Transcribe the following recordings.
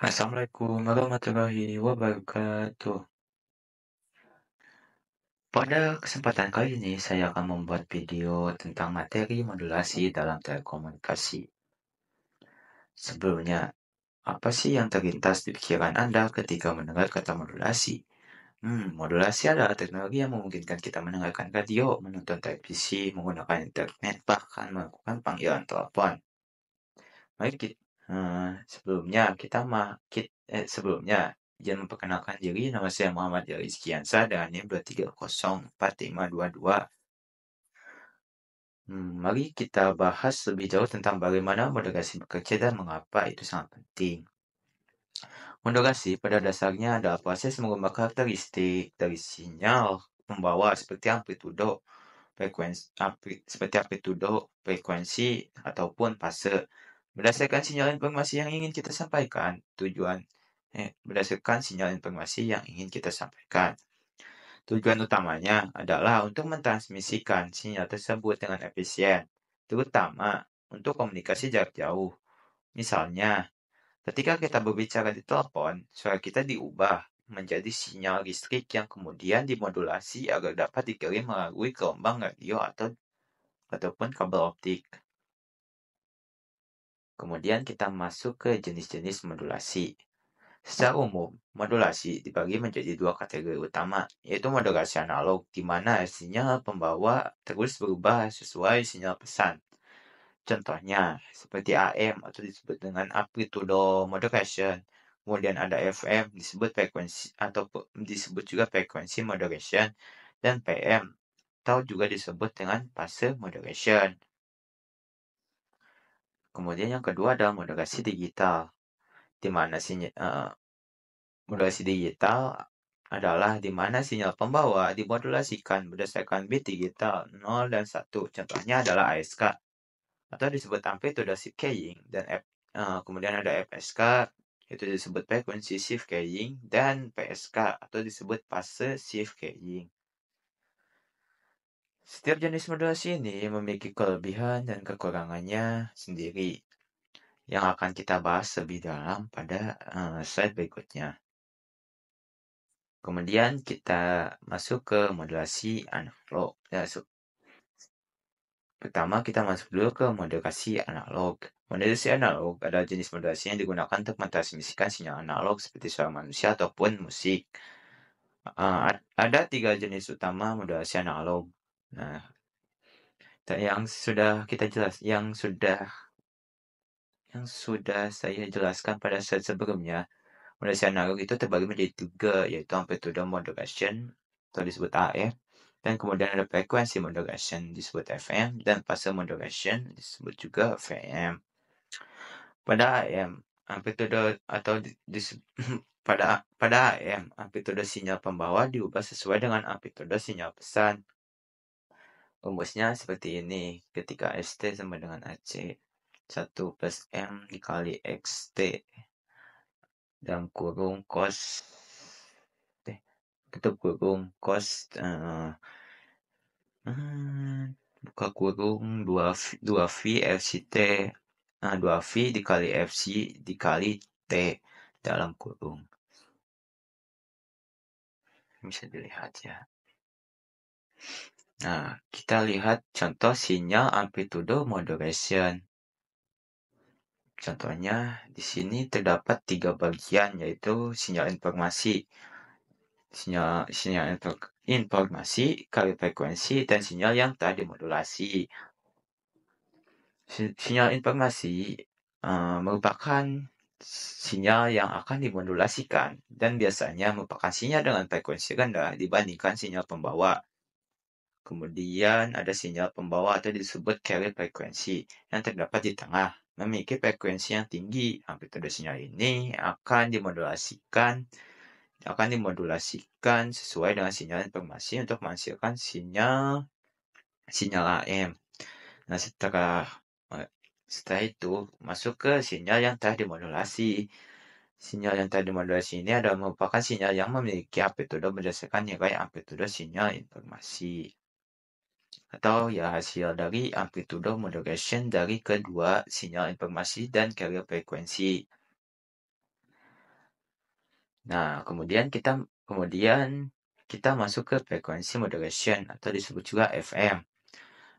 Assalamualaikum warahmatullahi wabarakatuh. Pada kesempatan kali ini, saya akan membuat video tentang materi modulasi dalam telekomunikasi. Sebelumnya, apa sih yang terlintas di pikiran Anda ketika mendengar kata modulasi? Modulasi adalah teknologi yang memungkinkan kita mendengarkan radio, menonton televisi, menggunakan internet, bahkan melakukan panggilan telepon. Mari kita, sebelumnya kita mah kit, sebelumnya izin memperkenalkan diri, nama saya Muhammad Rizky Ansar dengan NIM 2304522. Mari kita bahas lebih jauh tentang bagaimana modulasi bekerja dan mengapa itu sangat penting. Modulasi pada dasarnya adalah proses mengubah karakteristik dari sinyal pembawa seperti frekuensi ataupun fase. Berdasarkan sinyal informasi yang ingin kita sampaikan, berdasarkan sinyal informasi yang ingin kita sampaikan. Tujuan utamanya adalah untuk mentransmisikan sinyal tersebut dengan efisien, terutama untuk komunikasi jarak jauh. Misalnya, ketika kita berbicara di telepon, suara kita diubah menjadi sinyal listrik yang kemudian dimodulasi agar dapat dikirim melalui gelombang radio ataupun kabel optik. Kemudian kita masuk ke jenis-jenis modulasi. Secara umum, modulasi dibagi menjadi dua kategori utama, yaitu modulasi analog, di mana sinyal pembawa terus berubah sesuai sinyal pesan. Contohnya, seperti AM atau disebut dengan amplitude modulation. Kemudian ada FM, disebut frekuensi atau disebut juga frekuensi modulation, dan PM atau juga disebut dengan fase modulation. Kemudian yang kedua adalah modulasi digital, di mana modulasi digital adalah di mana sinyal pembawa dimodulasikan berdasarkan bit digital 0 dan 1. Contohnya adalah ASK atau disebut amplitude shift keying, dan kemudian ada FSK, itu disebut frequency shift keying, dan PSK atau disebut fase shift keying. Setiap jenis modulasi ini memiliki kelebihan dan kekurangannya sendiri yang akan kita bahas lebih dalam pada slide berikutnya. Kemudian kita masuk ke modulasi analog. Pertama kita masuk dulu ke modulasi analog. Modulasi analog adalah jenis modulasi yang digunakan untuk mentransmisikan sinyal analog seperti suara manusia ataupun musik. Ada 3 jenis utama modulasi analog. Nah, yang sudah saya jelaskan pada slide sebelumnya, modulasi analog itu terbagi menjadi 3, yaitu amplitude modulation atau disebut AF, dan kemudian ada frekuensi modulation disebut FM, dan fase modulation disebut juga VM. Pada AM, amplitude atau pada AM, amplitude sinyal pembawa diubah sesuai dengan amplitude sinyal pesan. Rumusnya seperti ini, ketika ST sama dengan AC, 1 plus M dikali XT dalam kurung cos tutup kurung cos buka kurung 2V FCT, 2V dikali FC dikali T dalam kurung. Bisa dilihat ya. Nah, kita lihat contoh sinyal amplitude modulation. Contohnya, di sini terdapat 3 bagian, yaitu sinyal informasi, kali frekuensi, dan sinyal yang telah dimodulasi. Sinyal informasi merupakan sinyal yang akan dimodulasikan dan biasanya merupakan sinyal dengan frekuensi rendah dibandingkan sinyal pembawa. Kemudian ada sinyal pembawa atau disebut carrier frekuensi yang terdapat di tengah, memiliki frekuensi yang tinggi. Amplitude sinyal ini akan dimodulasikan sesuai dengan sinyal informasi untuk menghasilkan sinyal AM. Nah, setelah itu masuk ke sinyal yang telah dimodulasi. Sinyal yang telah dimodulasi ini adalah merupakan sinyal yang memiliki amplitude berdasarkan nilai amplitude sinyal informasi, atau ya hasil dari amplitude modulation dari kedua sinyal informasi dan carrier frekuensi. Nah, kemudian kita masuk ke frekuensi modulation atau disebut juga FM.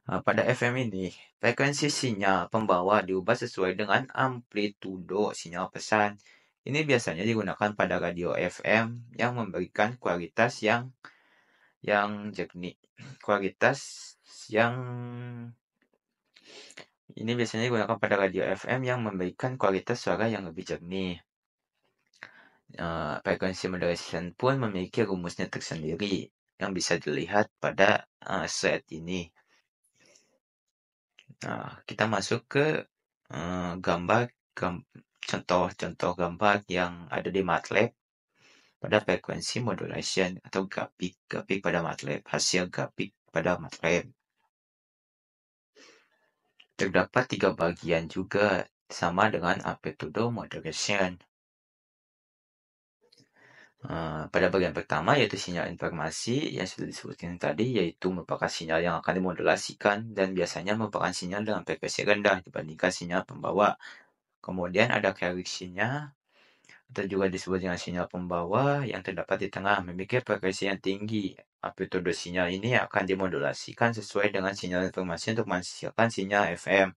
Pada FM ini, frekuensi sinyal pembawa diubah sesuai dengan amplitudo sinyal pesan. Ini biasanya digunakan pada radio FM yang memberikan kualitas yang jernih. Kualitas yang ini biasanya digunakan pada radio FM yang memberikan kualitas suara yang lebih jernih. Frekuensi modulation pun memiliki rumusnya tersendiri yang bisa dilihat pada slide ini. Kita masuk ke contoh-contoh gambar yang ada di MATLAB pada frekuensi modulation atau grafik pada MATLAB, hasil grafik pada MATLAB. Terdapat 3 bagian juga sama dengan amplitude modulation. Pada bagian pertama yaitu sinyal informasi yang sudah disebutkan tadi, yaitu merupakan sinyal yang akan dimodulasikan dan biasanya merupakan sinyal dengan frekuensi rendah dibandingkan sinyal pembawa. Kemudian ada carrier-nya atau juga disebut dengan sinyal pembawa yang terdapat di tengah memiliki frekuensi yang tinggi. Amplitude sinyal ini akan dimodulasikan sesuai dengan sinyal informasi untuk menghasilkan sinyal FM.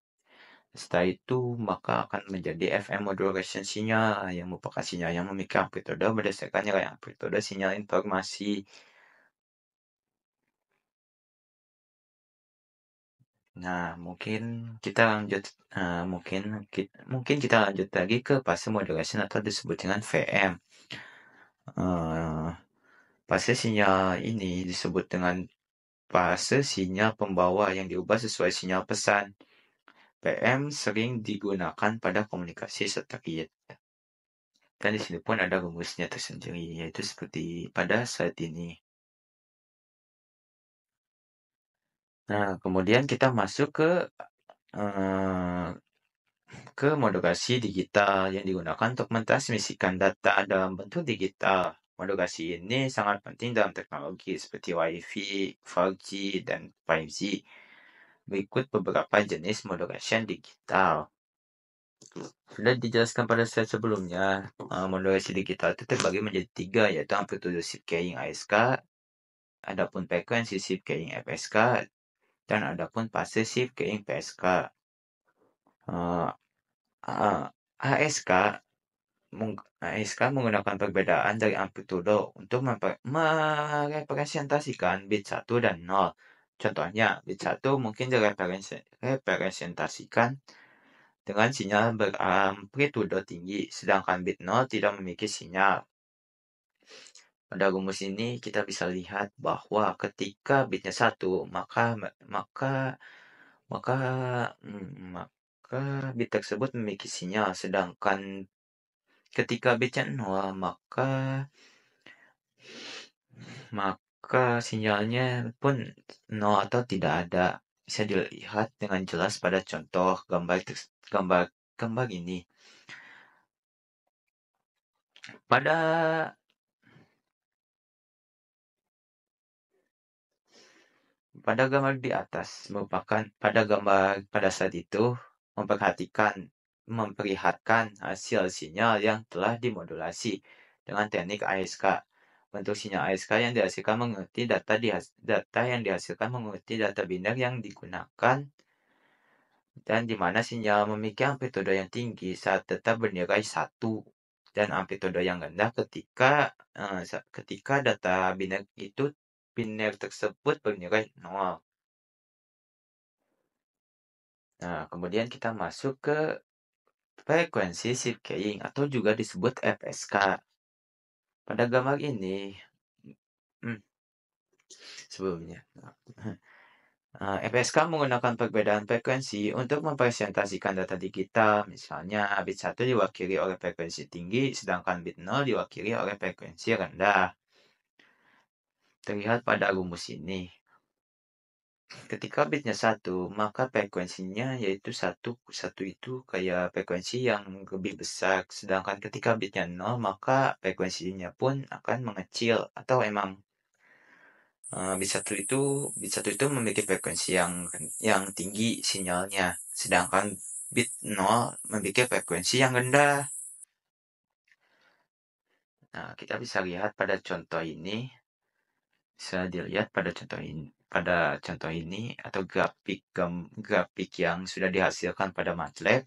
Setelah itu, maka akan menjadi FM modulation sinyal yang merupakan sinyal yang memiliki amplitude berdasarkan nilai amplitude sinyal informasi. Nah, mungkin kita lanjut lagi ke fase modulation atau disebut dengan VM. Fase sinyal ini disebut dengan fase sinyal pembawa yang diubah sesuai sinyal pesan. PM sering digunakan pada komunikasi satelit. Dan di sini pun ada rumusnya tersendiri, yaitu seperti pada slide ini. Nah, kemudian kita masuk ke modulasi digital yang digunakan untuk mentransmisikan data dalam bentuk digital. Modulasi ini sangat penting dalam teknologi seperti Wi-Fi, 4G, dan 5G. Berikut beberapa jenis modulasi digital. Sudah dijelaskan pada slide sebelumnya, modulasi digital itu terbagi menjadi 3, yaitu amplitude shift carrying ASK, adapun frekuensi shift carrying FSK, dan adapun fase shift carrying PSK. ASK menggunakan perbedaan dari amplitudo untuk merepresentasikan bit 1 dan 0. Contohnya, bit 1 mungkin direpresentasikan dengan sinyal beramplitudo tinggi, sedangkan bit 0 tidak memiliki sinyal. Pada rumus ini kita bisa lihat bahwa ketika bitnya 1, maka bit tersebut memiliki sinyal, sedangkan ketika bitnya 0, maka sinyalnya pun 0 atau tidak ada. Bisa dilihat dengan jelas pada contoh gambar ini. Pada gambar di atas pada saat itu memperlihatkan hasil sinyal yang telah dimodulasi dengan teknik ASK. Bentuk sinyal ASK yang dihasilkan mengikuti data yang dihasilkan mengikuti data biner yang digunakan, dan di mana sinyal memiliki amplitudo yang tinggi saat tetap bernilai 1 dan amplitudo yang rendah ketika data biner tersebut bernilai 0. Nah, kemudian kita masuk ke frekuensi shift carrying atau juga disebut FSK. Pada gambar ini, sebelumnya, FSK menggunakan perbedaan frekuensi untuk mempresentasikan data digital. Misalnya, bit 1 diwakili oleh frekuensi tinggi, sedangkan bit 0 diwakili oleh frekuensi rendah. Terlihat pada rumus ini. Ketika bitnya 1, maka frekuensinya yaitu 1 itu kayak frekuensi yang lebih besar. Sedangkan ketika bitnya 0, maka frekuensinya pun akan mengecil. Atau emang bit 1 itu memiliki frekuensi yang tinggi sinyalnya. Sedangkan bit 0 memiliki frekuensi yang rendah. Nah, kita bisa lihat pada contoh ini, bisa dilihat pada contoh ini atau grafik yang sudah dihasilkan pada MATLAB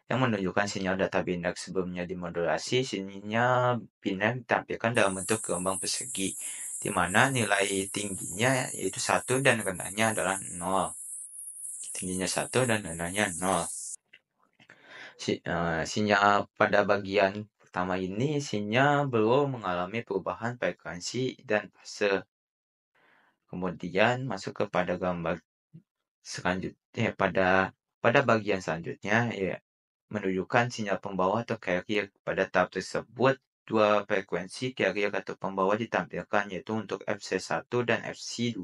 yang menunjukkan sinyal data biner sebelumnya dimodulasi, sinyal biner ditampilkan dalam bentuk gelombang persegi, di mana nilai tingginya yaitu 1 dan rendahnya adalah 0. Tingginya 1 dan rendahnya 0. Sinyal pada bagian pertama ini, sinyal belum mengalami perubahan frekuensi dan fase. Kemudian masuk kepada gambar selanjutnya, pada bagian selanjutnya, ya, menunjukkan sinyal pembawa atau carrier. Pada tahap tersebut, dua frekuensi carrier atau pembawa ditampilkan, yaitu untuk FC1 dan FC2.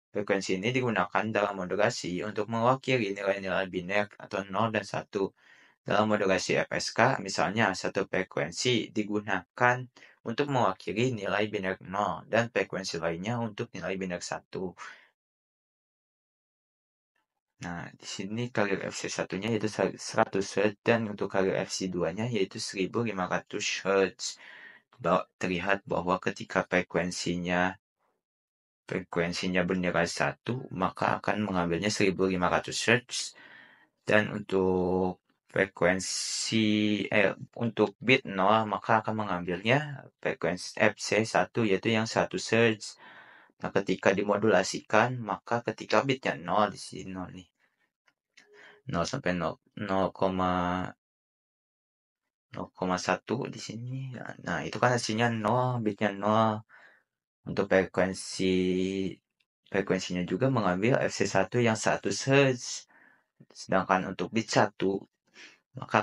Frekuensi ini digunakan dalam modulasi untuk mewakili nilai-nilai biner atau 0 dan 1. Dalam modulasi FSK, misalnya, satu frekuensi digunakan untuk mewakili nilai biner 0 dan frekuensi lainnya untuk nilai biner 1. Nah, di sini carrier FC1-nya yaitu 100 Hz dan untuk carrier FC2-nya yaitu 1500 Hz. Terlihat bahwa ketika frekuensinya bernilai 1, maka akan mengambilnya 1500 Hz. Dan untuk untuk bit 0, maka akan mengambilnya frekuensi FC1 yaitu yang 1 Hz. Nah, ketika dimodulasikan, maka ketika bitnya 0 di sini 0 nih. 0 sampai 0,1 di sini. Nah, itu kan hasilnya 0, bitnya 0. Untuk frekuensinya juga mengambil FC1 yang 1 Hz. Sedangkan untuk bit 1, maka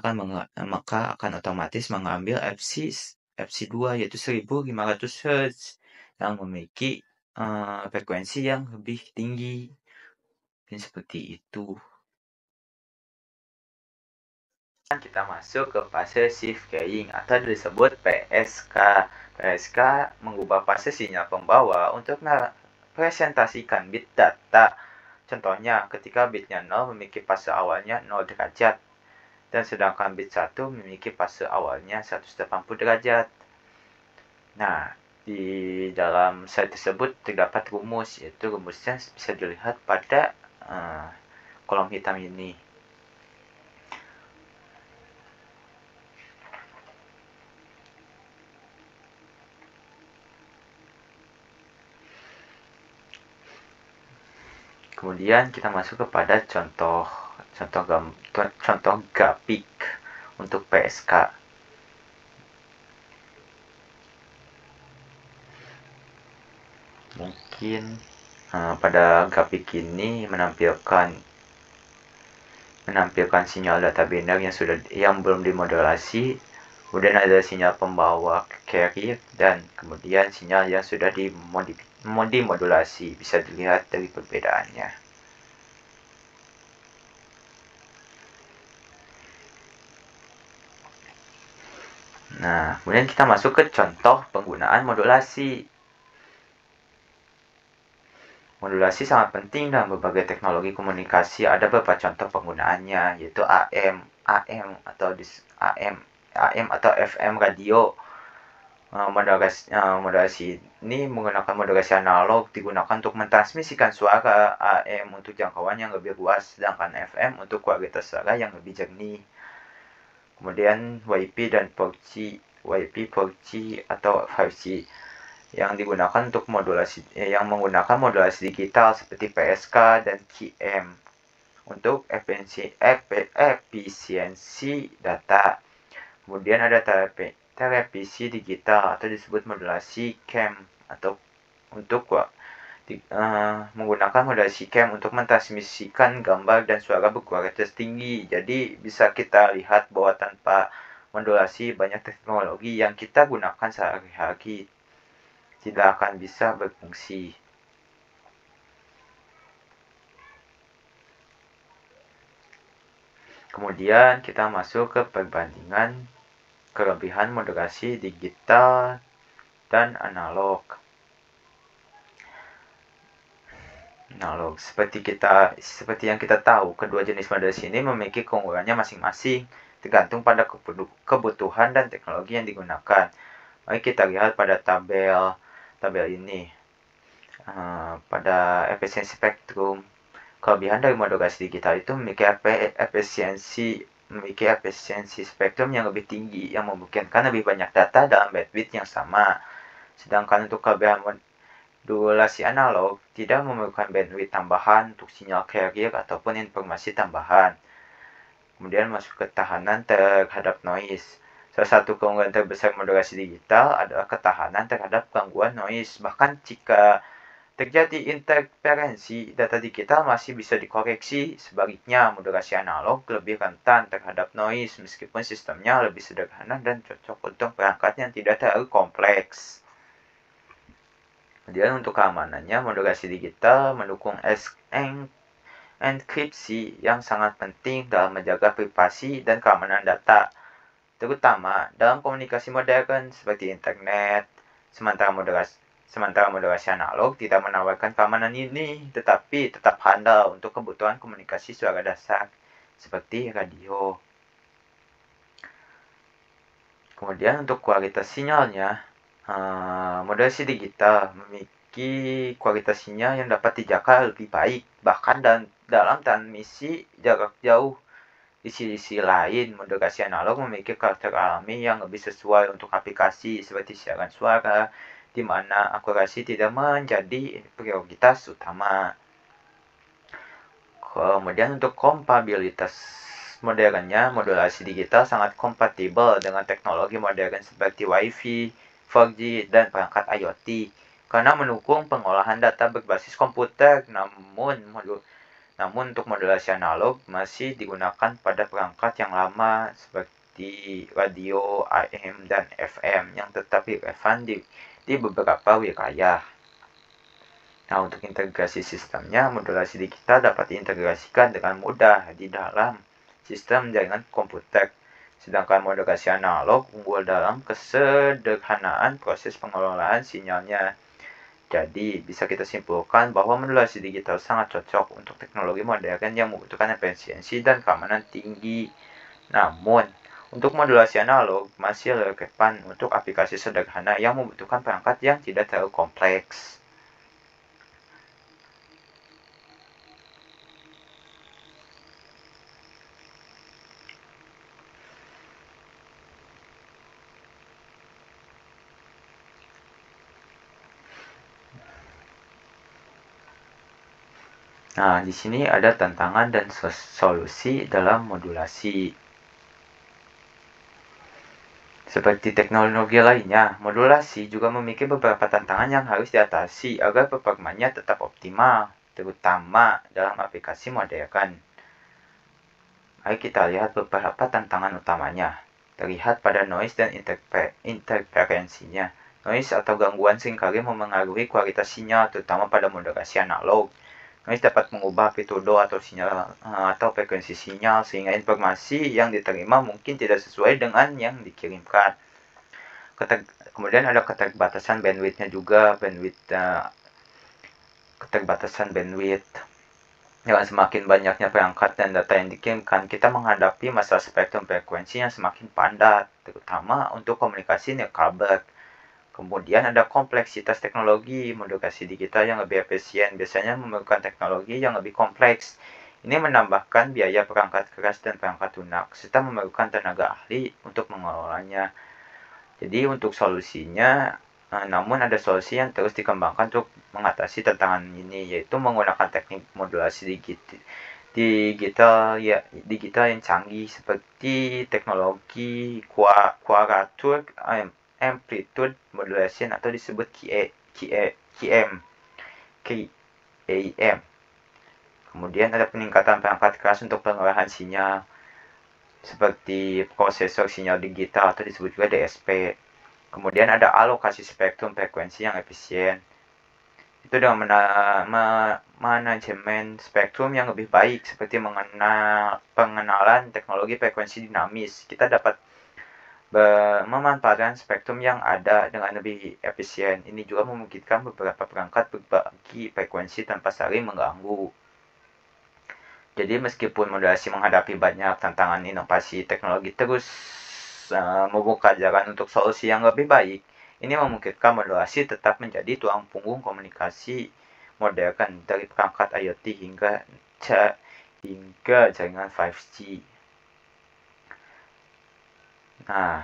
akan otomatis mengambil FC2 yaitu 1500 Hz yang memiliki frekuensi yang lebih tinggi. Dan seperti itu. Kita masuk ke fase shift keying atau disebut PSK. PSK mengubah fase sinyal pembawa untuk merepresentasikan bit data. Contohnya, ketika bitnya 0 memiliki fase awalnya 0 derajat, dan sedangkan bit 1 memiliki fase awalnya 180 derajat. Nah, di dalam slide tersebut terdapat rumus, yaitu rumusnya bisa dilihat pada kolom hitam ini. Kemudian kita masuk kepada contoh grafik untuk PSK. Mungkin pada grafik ini menampilkan sinyal data biner yang belum dimodulasi, kemudian ada sinyal pembawa carrier, dan kemudian sinyal yang sudah dimodulasi. Bisa dilihat dari perbedaannya. Nah, kemudian kita masuk ke contoh penggunaan modulasi. Modulasi sangat penting dalam berbagai teknologi komunikasi. Ada beberapa contoh penggunaannya, yaitu AM atau FM radio. Modulasi ini menggunakan modulasi analog, digunakan untuk mentransmisikan suara. AM untuk jangkauan yang lebih luas, sedangkan FM untuk kualitas suara yang lebih jernih. Kemudian WiFi dan 4G, atau 5G yang digunakan untuk yang menggunakan modulasi digital seperti PSK dan QM untuk efisiensi data. Kemudian ada televisi digital atau disebut modulasi CAM atau untuk menggunakan modulasi CAM untuk mentransmisikan gambar dan suara berkualitas tinggi. Jadi bisa kita lihat bahwa tanpa modulasi banyak teknologi yang kita gunakan sehari-hari tidak akan bisa berfungsi. Kemudian kita masuk ke perbandingan kelebihan modulasi digital dan analog. Seperti yang kita tahu, kedua jenis modulasi ini memiliki keunggulannya masing-masing, tergantung pada kebutuhan dan teknologi yang digunakan. Mari kita lihat pada tabel ini. Pada efisiensi spektrum, kelebihan dari modulasi digital itu memiliki efisiensi spektrum yang lebih tinggi, yang memungkinkan lebih banyak data dalam bandwidth yang sama. Sedangkan untuk kelebihan modulasi analog tidak memerlukan bandwidth tambahan untuk sinyal carrier ataupun informasi tambahan. Kemudian masuk ketahanan terhadap noise. Salah satu keunggulan terbesar modulasi digital adalah ketahanan terhadap gangguan noise. Bahkan jika terjadi interferensi, data digital masih bisa dikoreksi. Sebaliknya, modulasi analog lebih rentan terhadap noise meskipun sistemnya lebih sederhana dan cocok untuk perangkat yang tidak terlalu kompleks. Kemudian untuk keamanannya, modulasi digital mendukung enkripsi yang sangat penting dalam menjaga privasi dan keamanan data, terutama dalam komunikasi modern seperti internet. Sementara modulasi analog tidak menawarkan keamanan ini, tetapi tetap handal untuk kebutuhan komunikasi suara dasar seperti radio. Kemudian untuk kualitas sinyalnya, modulasi digital memiliki kualitas sinyal yang dapat dijaga lebih baik, bahkan dalam transmisi jarak jauh. Di sisi lain, modulasi analog memiliki karakter alami yang lebih sesuai untuk aplikasi seperti siaran suara, di mana akurasi tidak menjadi prioritas utama. Kemudian untuk kompatibilitas modernnya, modulasi digital sangat kompatibel dengan teknologi modern seperti Wi-Fi, 4G, dan perangkat IoT karena mendukung pengolahan data berbasis komputer. Namun untuk modulasi analog masih digunakan pada perangkat yang lama seperti radio AM dan FM yang tetap relevan di beberapa wilayah. Nah, untuk integrasi sistemnya, modulasi digital dapat diintegrasikan dengan mudah di dalam sistem jaringan komputer. Sedangkan modulasi analog unggul dalam kesederhanaan proses pengelolaan sinyalnya. Jadi, bisa kita simpulkan bahwa modulasi digital sangat cocok untuk teknologi modern yang membutuhkan efisiensi dan keamanan tinggi. Namun, untuk modulasi analog masih relevan untuk aplikasi sederhana yang membutuhkan perangkat yang tidak terlalu kompleks. Nah, di sini ada tantangan dan solusi dalam modulasi. Seperti teknologi lainnya, modulasi juga memiliki beberapa tantangan yang harus diatasi agar performanya tetap optimal, terutama dalam aplikasi modern. Mari kita lihat beberapa tantangan utamanya. Terlihat pada noise dan interferensinya. Noise atau gangguan seringkali memengaruhi kualitas sinyal, terutama pada modulasi analog. Noise dapat mengubah amplitudo atau sinyal atau frekuensi sinyal sehingga informasi yang diterima mungkin tidak sesuai dengan yang dikirimkan. Kemudian ada keterbatasan bandwidth-nya juga, keterbatasan bandwidth. Dengan semakin banyaknya perangkat dan data yang dikirimkan, kita menghadapi masalah spektrum frekuensi yang semakin padat, terutama untuk komunikasi nirkabel. Kemudian ada kompleksitas teknologi, modulasi digital yang lebih efisien biasanya memerlukan teknologi yang lebih kompleks. Ini menambahkan biaya perangkat keras dan perangkat lunak, serta memerlukan tenaga ahli untuk mengelolanya. Jadi untuk solusinya, namun ada solusi yang terus dikembangkan untuk mengatasi tantangan ini, yaitu menggunakan teknik modulasi digital yang canggih seperti teknologi quadrature amplitude modulation atau disebut QAM. Kemudian ada peningkatan perangkat keras untuk pengolahan sinyal seperti prosesor sinyal digital atau disebut juga DSP. Kemudian ada alokasi spektrum frekuensi yang efisien. Itu dengan manajemen spektrum yang lebih baik seperti pengenalan teknologi frekuensi dinamis. Kita dapat memanfaatkan spektrum yang ada dengan lebih efisien. Ini juga memungkinkan beberapa perangkat berbagi frekuensi tanpa saling mengganggu. Jadi meskipun modulasi menghadapi banyak tantangan inovasi teknologi terus membuka jalan untuk solusi yang lebih baik. Ini memungkinkan modulasi tetap menjadi tulang punggung komunikasi modern dari perangkat IoT hingga jaringan 5G. Nah,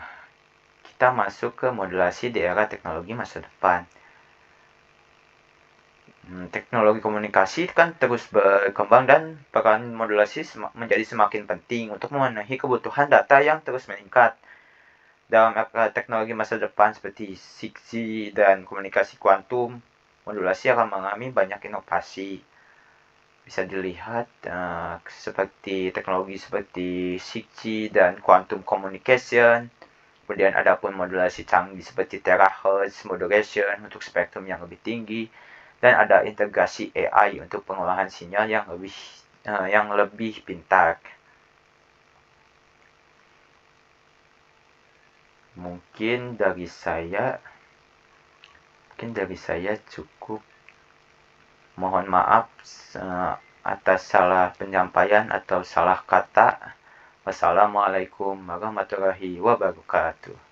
kita masuk ke modulasi di era teknologi masa depan. Teknologi komunikasi kan terus berkembang dan peran modulasi menjadi semakin penting untuk memenuhi kebutuhan data yang terus meningkat. Dalam era teknologi masa depan seperti 6G dan komunikasi kuantum, modulasi akan mengalami banyak inovasi. Bisa dilihat seperti teknologi seperti 6G dan quantum communication. Kemudian ada pun modulasi canggih seperti terahertz modulation untuk spektrum yang lebih tinggi, dan ada integrasi AI untuk pengolahan sinyal yang lebih pintar. Mungkin dari saya cukup. Mohon maaf atas salah penyampaian atau salah kata. Wassalamualaikum warahmatullahi wabarakatuh.